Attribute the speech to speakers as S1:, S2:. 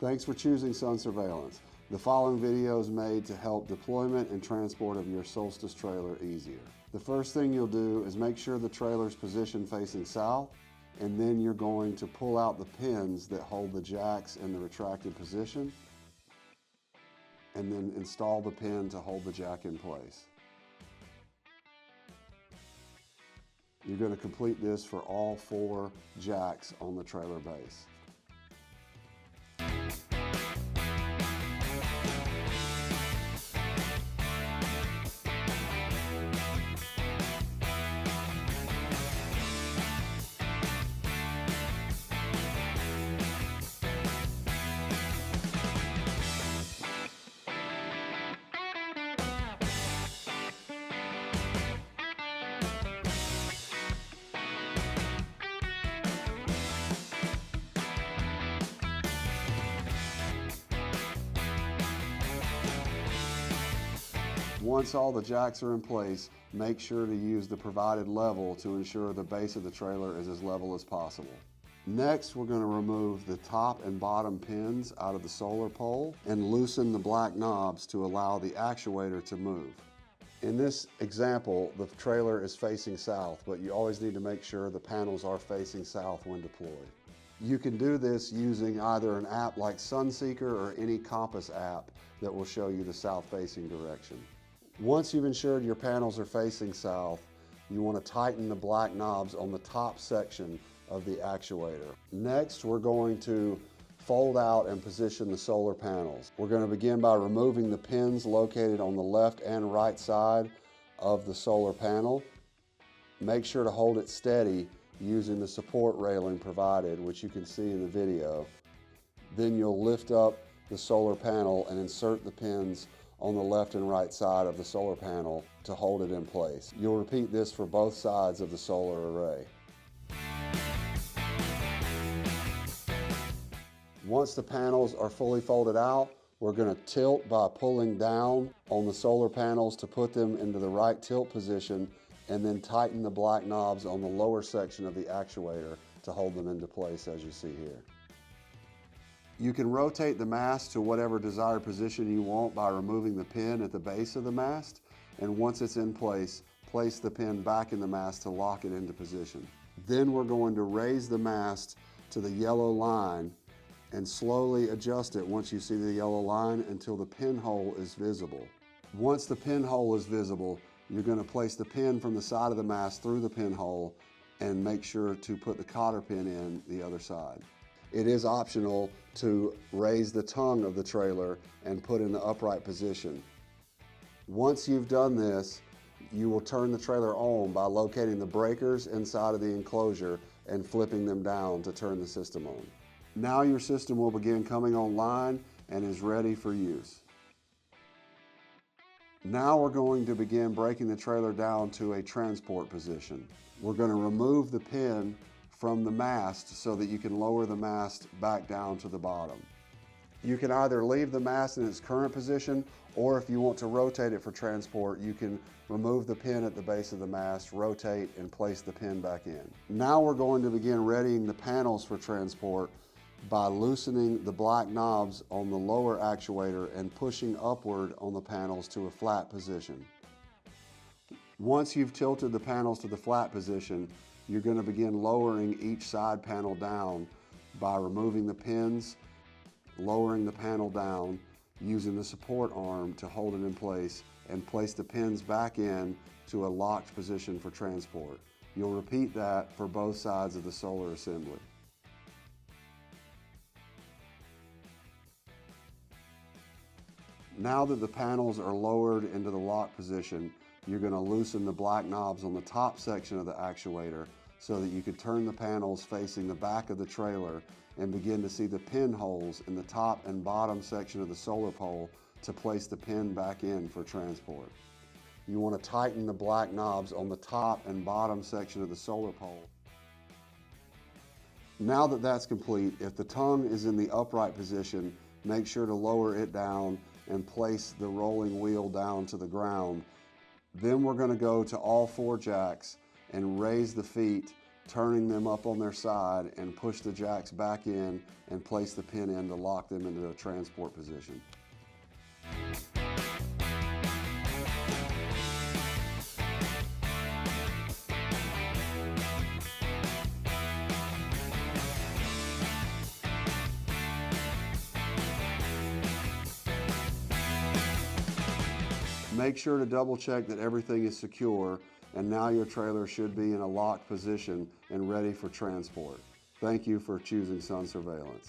S1: Thanks for choosing Sun Surveillance. The following video is made to help deployment and transport of your Solstice trailer easier. The first thing you'll do is make sure the trailer is positioned facing south, and then you're going to pull out the pins that hold the jacks in the retracted position, and then install the pin to hold the jack in place. You're going to complete this for all 4 jacks on the trailer base. Once all the jacks are in place, make sure to use the provided level to ensure the base of the trailer is as level as possible. Next, we're going to remove the top and bottom pins out of the solar pole and loosen the black knobs to allow the actuator to move. In this example, the trailer is facing south, but you always need to make sure the panels are facing south when deployed. You can do this using either an app like Sunseeker or any compass app that will show you the south-facing direction. Once you've ensured your panels are facing south, you want to tighten the black knobs on the top section of the actuator. Next, we're going to fold out and position the solar panels. We're going to begin by removing the pins located on the left and right side of the solar panel. Make sure to hold it steady using the support railing provided, which you can see in the video. Then you'll lift up the solar panel and insert the pins on the left and right side of the solar panel to hold it in place. You'll repeat this for both sides of the solar array. Once the panels are fully folded out, we're going to tilt by pulling down on the solar panels to put them into the right tilt position, and then tighten the black knobs on the lower section of the actuator to hold them into place as you see here. You can rotate the mast to whatever desired position you want by removing the pin at the base of the mast, and once it's in place the pin back in the mast to lock it into position. Then we're going to raise the mast to the yellow line and slowly adjust it once you see the yellow line until the pinhole is visible. Once the pinhole is visible, you're going to place the pin from the side of the mast through the pinhole and make sure to put the cotter pin in the other side. It is optional to raise the tongue of the trailer and put in the upright position. Once you've done this, you will turn the trailer on by locating the breakers inside of the enclosure and flipping them down to turn the system on. Now your system will begin coming online and is ready for use. Now we're going to begin breaking the trailer down to a transport position. We're going to remove the pin from the mast so that you can lower the mast back down to the bottom. You can either leave the mast in its current position, or if you want to rotate it for transport, you can remove the pin at the base of the mast, rotate, and place the pin back in. Now we're going to begin readying the panels for transport by loosening the black knobs on the lower actuator and pushing upward on the panels to a flat position. Once you've tilted the panels to the flat position, you're going to begin lowering each side panel down by removing the pins, lowering the panel down, using the support arm to hold it in place, and place the pins back in to a locked position for transport. You'll repeat that for both sides of the solar assembly. Now that the panels are lowered into the lock position, you're going to loosen the black knobs on the top section of the actuator so that you can turn the panels facing the back of the trailer and begin to see the pinholes in the top and bottom section of the solar pole to place the pin back in for transport. You want to tighten the black knobs on the top and bottom section of the solar pole. Now that that's complete, if the tongue is in the upright position, make sure to lower it down and place the rolling wheel down to the ground. Then we're going to go to all 4 jacks and raise the feet turning them up on their side, and push the jacks back in and place the pin in to lock them into a transport position. Make sure to double check that everything is secure, and now your trailer should be in a locked position and ready for transport. Thank you for choosing Sun Surveillance.